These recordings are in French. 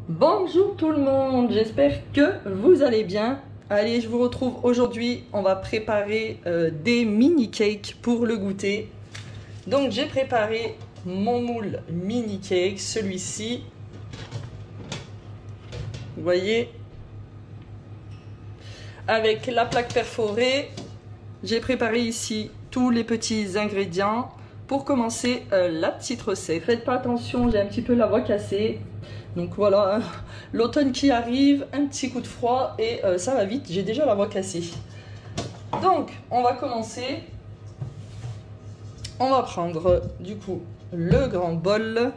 Bonjour tout le monde, j'espère que vous allez bien. Allez, je vous retrouve aujourd'hui, on va préparer des mini cakes pour le goûter. Donc j'ai préparé mon moule mini cake, celui-ci. Vous voyez, avec la plaque perforée. J'ai préparé ici tous les petits ingrédients. Pour commencer la petite recette, faites pas attention, j'ai un petit peu la voix cassée. Donc voilà, l'automne qui arrive, un petit coup de froid et ça va vite, j'ai déjà la voix cassée. Donc on va commencer. On va prendre du coup le grand bol.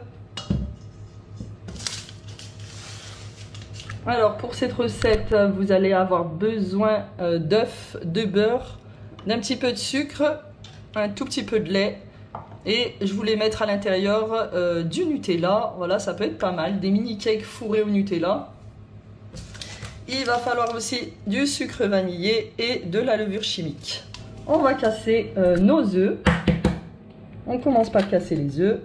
Alors pour cette recette, vous allez avoir besoin d'œufs, de beurre, d'un petit peu de sucre, un tout petit peu de lait. Et je voulais mettre à l'intérieur du Nutella. Voilà, ça peut être pas mal. Des mini cakes fourrés au Nutella. Il va falloir aussi du sucre vanillé et de la levure chimique. On va casser nos œufs. On commence par casser les œufs.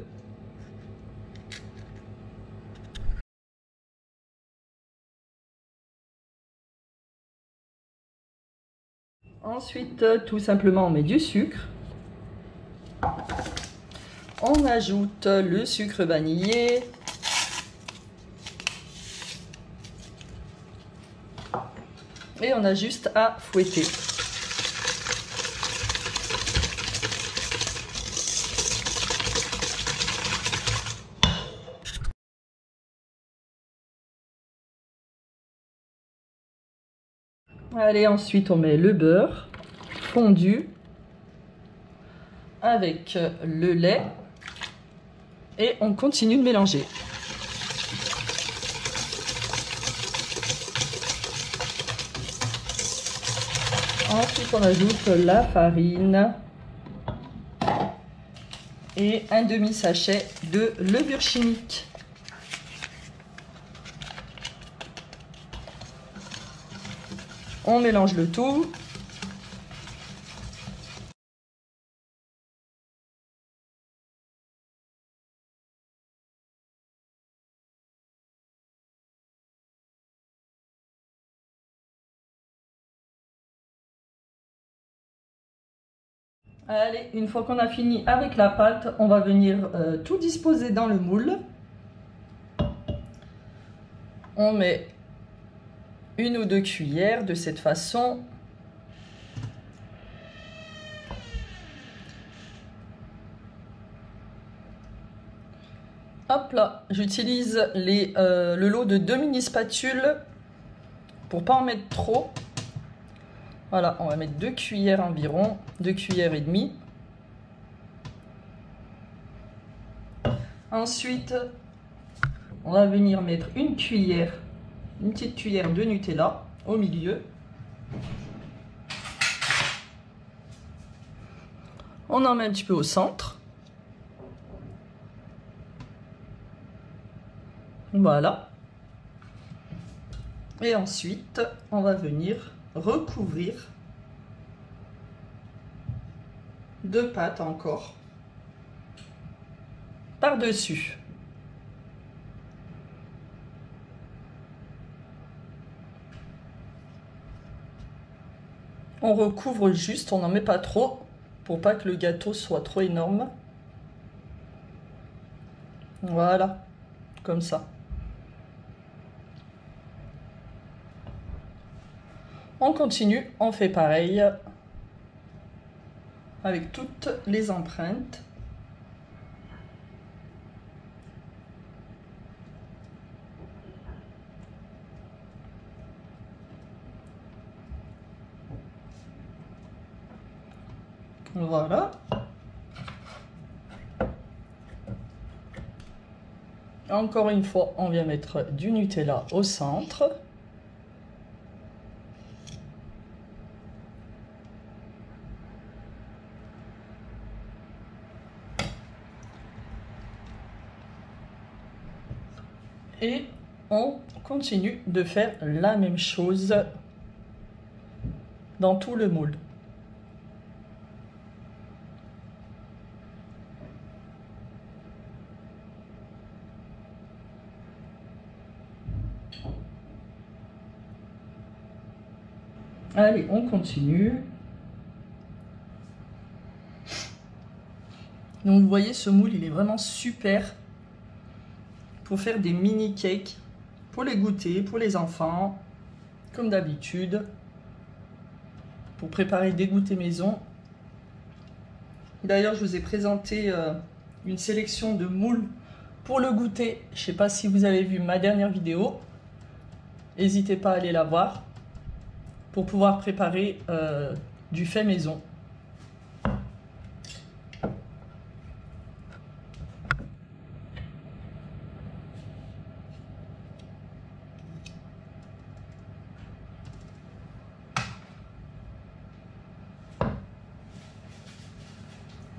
Ensuite, tout simplement, on met du sucre. On ajoute le sucre vanillé. Et on a juste à fouetter. Allez, ensuite on met le beurre fondu avec le lait et on continue de mélanger. Ensuite on ajoute la farine et un demi-sachet de levure chimique. On mélange le tout. Allez, une fois qu'on a fini avec la pâte, on va venir tout disposer dans le moule. On met une ou deux cuillères de cette façon. Hop là, j'utilise le lot de 2 mini spatules pour pas en mettre trop. Voilà, on va mettre 2 cuillères environ, 2 cuillères et demie. Ensuite, on va venir mettre une petite cuillère de Nutella au milieu. On en met un petit peu au centre. Voilà. Et ensuite, on va venir recouvrir de pâte encore par-dessus. On recouvre juste, on n'en met pas trop pour pas que le gâteau soit trop énorme. Voilà, comme ça. On continue, on fait pareil avec toutes les empreintes. Voilà. Encore une fois, on vient mettre du Nutella au centre. Et on continue de faire la même chose dans tout le moule. Allez, on continue. Donc vous voyez, ce moule, il est vraiment super pour faire des mini cakes, pour les goûter, pour les enfants, comme d'habitude, pour préparer des goûters maison. D'ailleurs, je vous ai présenté une sélection de moules pour le goûter. Je ne sais pas si vous avez vu ma dernière vidéo. N'hésitez pas à aller la voir pour pouvoir préparer du fait maison.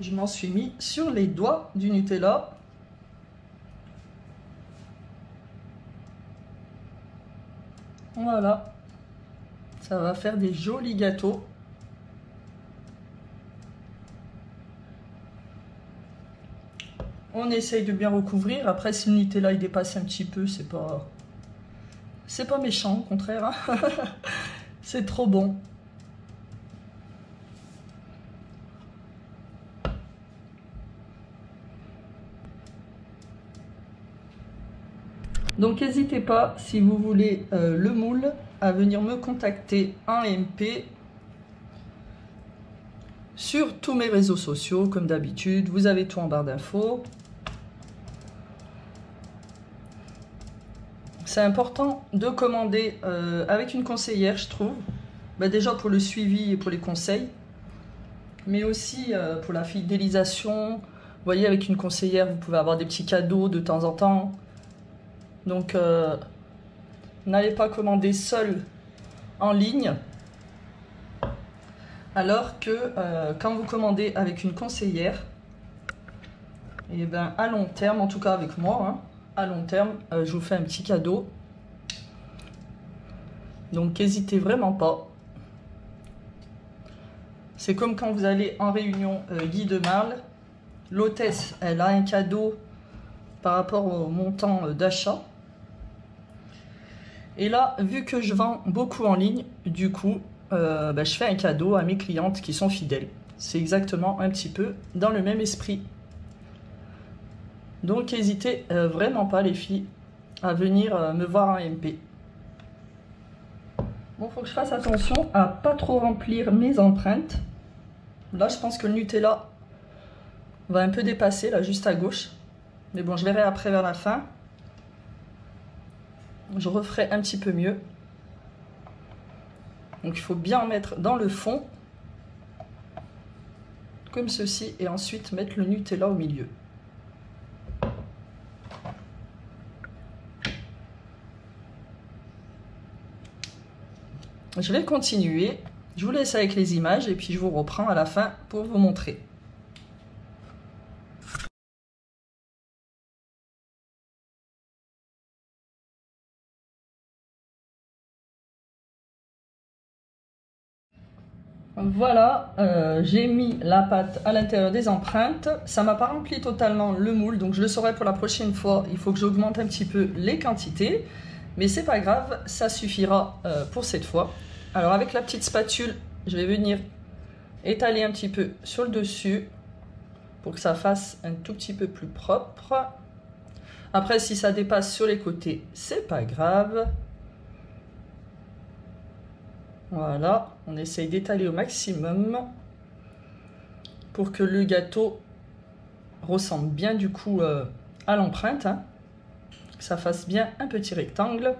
Je m'en suis mis sur les doigts du Nutella. Voilà. Ça va faire des jolis gâteaux. On essaye de bien recouvrir. Après, si le Nutella il dépasse un petit peu, c'est pas méchant, au contraire. Hein. C'est trop bon. Donc n'hésitez pas, si vous voulez le moule, à venir me contacter en MP sur tous mes réseaux sociaux, comme d'habitude. Vous avez tout en barre d'infos. C'est important de commander avec une conseillère, je trouve. Bah, déjà pour le suivi et pour les conseils, mais aussi pour la fidélisation. Vous voyez, avec une conseillère, vous pouvez avoir des petits cadeaux de temps en temps. Donc, n'allez pas commander seul en ligne, alors que quand vous commandez avec une conseillère, et ben à long terme, en tout cas avec moi, hein, à long terme, je vous fais un petit cadeau. Donc, n'hésitez vraiment pas. C'est comme quand vous allez en réunion Guy de Marle, l'hôtesse, elle a un cadeau par rapport au montant d'achat. Et là, vu que je vends beaucoup en ligne, du coup, je fais un cadeau à mes clientes qui sont fidèles. C'est exactement un petit peu dans le même esprit. Donc, n'hésitez vraiment pas, les filles, à venir me voir en MP. Bon, il faut que je fasse attention à pas trop remplir mes empreintes. Là, je pense que le Nutella va un peu dépasser, là, juste à gauche. Mais bon, je verrai après vers la fin. Je referai un petit peu mieux. Donc il faut bien en mettre dans le fond, comme ceci, et ensuite mettre le Nutella au milieu. Je vais continuer, je vous laisse avec les images et puis je vous reprends à la fin pour vous montrer. Voilà, j'ai mis la pâte à l'intérieur des empreintes. Ça m'a pas rempli totalement le moule, donc je le saurai pour la prochaine fois. Il faut que j'augmente un petit peu les quantités, mais c'est pas grave, ça suffira pour cette fois. Alors avec la petite spatule, je vais venir étaler un petit peu sur le dessus pour que ça fasse un tout petit peu plus propre. Après, si ça dépasse sur les côtés, c'est pas grave. Voilà, on essaye d'étaler au maximum pour que le gâteau ressemble bien du coup à l'empreinte, hein, que ça fasse bien un petit rectangle.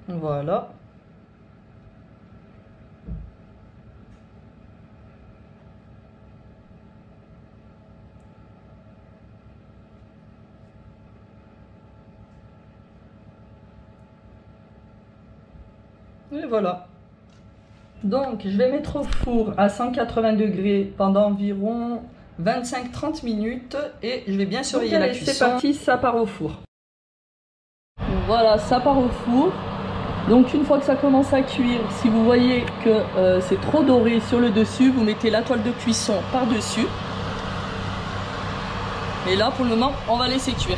Voilà. Et voilà. Donc, je vais mettre au four à 180 degrés pendant environ 25-30 minutes et je vais bien surveiller la cuisson. C'est parti, ça part au four. Voilà, ça part au four. Donc, une fois que ça commence à cuire, si vous voyez que c'est trop doré sur le dessus, vous mettez la toile de cuisson par-dessus. Et là, pour le moment, on va laisser cuire.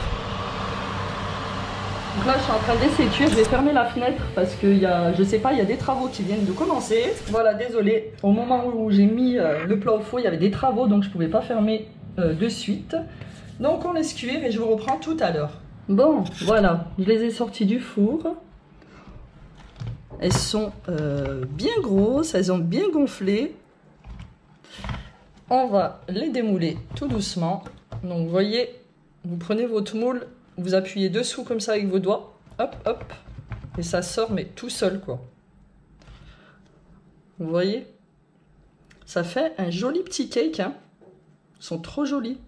Donc là, je suis en train d'essuyer. Je vais fermer la fenêtre parce que je sais pas, il y a des travaux qui viennent de commencer. Voilà, désolé. Au moment où j'ai mis le plat au four, il y avait des travaux, donc je pouvais pas fermer de suite. Donc on laisse cuire et je vous reprends tout à l'heure. Bon, voilà, je les ai sorties du four. Elles sont bien grosses, elles ont bien gonflé. On va les démouler tout doucement. Donc vous voyez, vous prenez votre moule, vous appuyez dessous comme ça avec vos doigts, hop hop, et ça sort mais tout seul quoi. Vous voyez, ça fait un joli petit cake, hein. Ils sont trop jolis.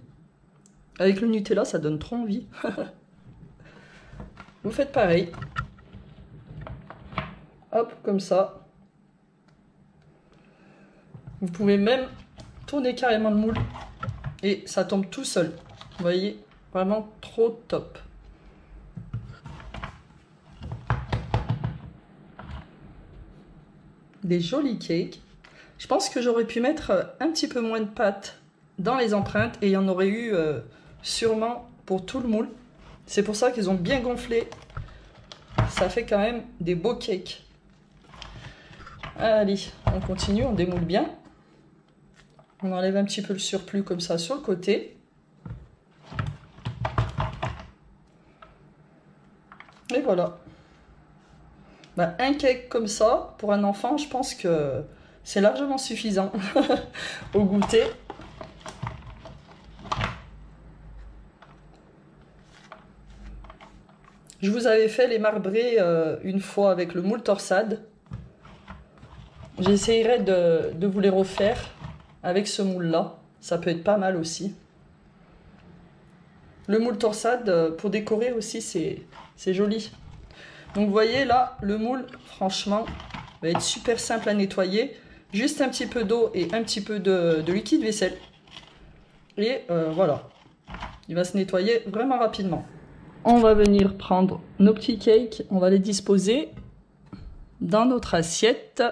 Avec le Nutella, ça donne trop envie. Vous faites pareil. Hop, comme ça. Vous pouvez même tourner carrément le moule et ça tombe tout seul. Vous voyez, vraiment trop top. Des jolis cakes. Je pense que j'aurais pu mettre un petit peu moins de pâte dans les empreintes et il y en aurait eu sûrement pour tout le moule. C'est pour ça qu'ils ont bien gonflé. Ça fait quand même des beaux cakes. Allez, on continue, on démoule bien. On enlève un petit peu le surplus comme ça sur le côté. Et voilà. Ben, un cake comme ça, pour un enfant, je pense que c'est largement suffisant au goûter. Je vous avais fait les marbrés une fois avec le moule torsade. J'essayerai de vous les refaire avec ce moule-là. Ça peut être pas mal aussi. Le moule torsade, pour décorer aussi, c'est joli. Donc vous voyez là, le moule, franchement, va être super simple à nettoyer. Juste un petit peu d'eau et un petit peu de liquide vaisselle. Et voilà, il va se nettoyer vraiment rapidement. On va venir prendre nos petits cakes, on va les disposer dans notre assiette.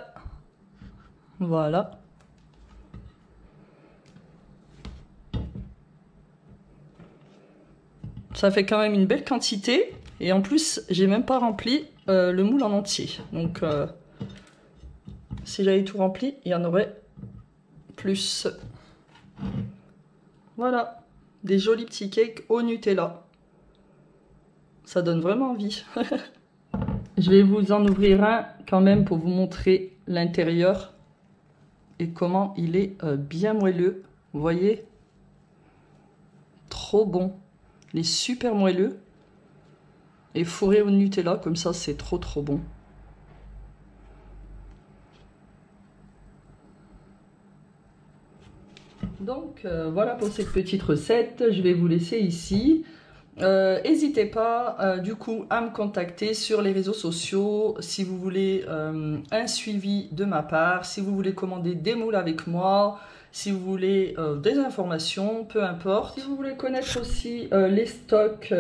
Voilà. Ça fait quand même une belle quantité. Et en plus, j'ai même pas rempli le moule en entier. Donc, si j'avais tout rempli, il y en aurait plus. Voilà. Des jolis petits cakes au Nutella. Ça donne vraiment envie. Je vais vous en ouvrir un quand même pour vous montrer l'intérieur. Et comment il est bien moelleux. Vous voyez? Trop bon. Il est super moelleux. Et fourré au Nutella, comme ça, c'est trop bon. Donc, voilà pour cette petite recette. Je vais vous laisser ici. N'hésitez pas, du coup, à me contacter sur les réseaux sociaux si vous voulez un suivi de ma part, si vous voulez commander des moules avec moi, si vous voulez des informations, peu importe. Si vous voulez connaître aussi les stocks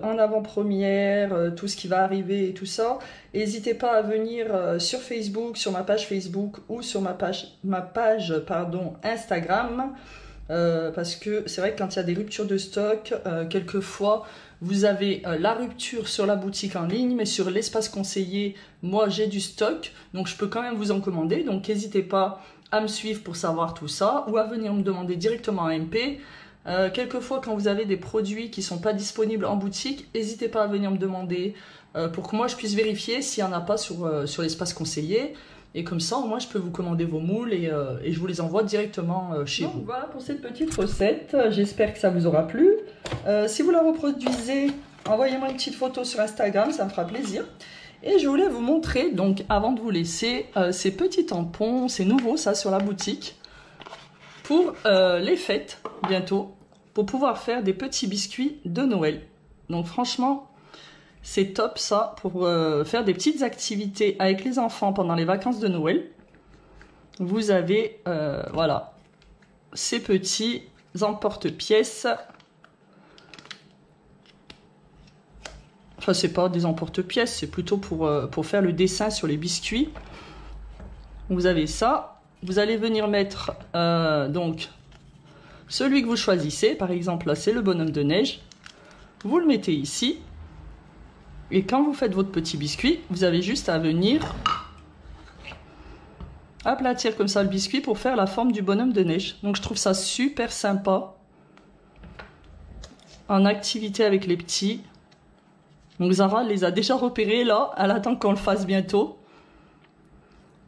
en avant-première, tout ce qui va arriver et tout ça, n'hésitez pas à venir sur Facebook, sur ma page Facebook ou sur ma page Instagram. Parce que c'est vrai que quand il y a des ruptures de stock, quelquefois vous avez la rupture sur la boutique en ligne, mais sur l'espace conseillé, moi j'ai du stock, donc je peux quand même vous en commander. Donc n'hésitez pas à me suivre pour savoir tout ça ou à venir me demander directement en MP. Quelquefois quand vous avez des produits qui ne sont pas disponibles en boutique, n'hésitez pas à venir me demander pour que moi je puisse vérifier s'il n'y en a pas sur l'espace conseillé. Et comme ça, au moins, je peux vous commander vos moules et je vous les envoie directement chez vous. Voilà pour cette petite recette. J'espère que ça vous aura plu. Si vous la reproduisez, envoyez-moi une petite photo sur Instagram, ça me fera plaisir. Et je voulais vous montrer, donc avant de vous laisser, ces petits tampons. C'est nouveau, ça, sur la boutique. Pour les fêtes, bientôt, pour pouvoir faire des petits biscuits de Noël. Donc franchement... c'est top ça pour faire des petites activités avec les enfants pendant les vacances de Noël. Vous avez voilà, ces petits emporte-pièces. Enfin, c'est pas des emporte-pièces, c'est plutôt pour faire le dessin sur les biscuits. Vous avez ça. Vous allez venir mettre donc celui que vous choisissez. Par exemple, là, c'est le bonhomme de neige. Vous le mettez ici. Et quand vous faites votre petit biscuit, vous avez juste à venir aplatir comme ça le biscuit pour faire la forme du bonhomme de neige. Donc je trouve ça super sympa en activité avec les petits. Donc Zara les a déjà repérés là, elle attend qu'on le fasse bientôt.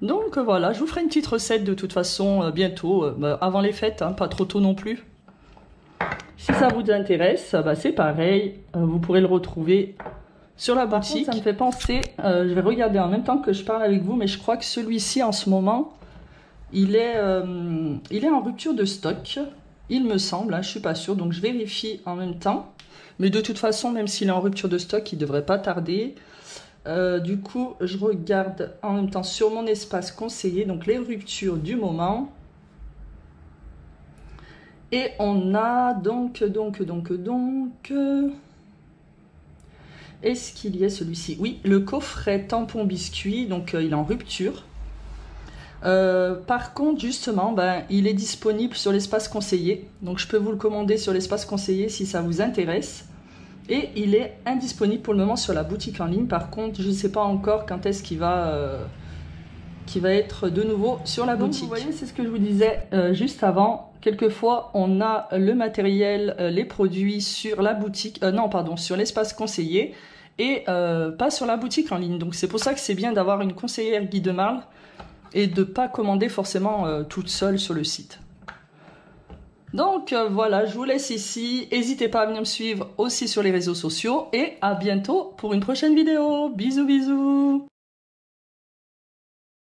Donc voilà, je vous ferai une petite recette de toute façon bientôt, avant les fêtes, hein, pas trop tôt non plus. Si ça vous intéresse, c'est pareil, vous pourrez le retrouver sur la boutique. Par contre, ça me fait penser, je vais regarder en même temps que je parle avec vous, mais je crois que celui-ci en ce moment, il est en rupture de stock, il me semble, hein, je suis pas sûre, donc je vérifie en même temps. Mais de toute façon, même s'il est en rupture de stock, il devrait pas tarder. Du coup, je regarde en même temps sur mon espace conseillé, donc les ruptures du moment. Et on a donc... Est-ce qu'il y a celui-ci? Oui, le coffret tampon biscuit, donc il est en rupture. Par contre, justement, il est disponible sur l'espace conseillé. Donc je peux vous le commander sur l'espace conseillé si ça vous intéresse. Et il est indisponible pour le moment sur la boutique en ligne. Par contre, je ne sais pas encore quand est-ce qu'il va être de nouveau sur la boutique. Vous voyez, c'est ce que je vous disais juste avant. Quelquefois, on a le matériel, les produits sur la boutique, sur l'espace conseillé et pas sur la boutique en ligne. Donc c'est pour ça que c'est bien d'avoir une conseillère Guy de Marle et de ne pas commander forcément toute seule sur le site. Donc voilà, je vous laisse ici. N'hésitez pas à venir me suivre aussi sur les réseaux sociaux et à bientôt pour une prochaine vidéo. Bisous bisous.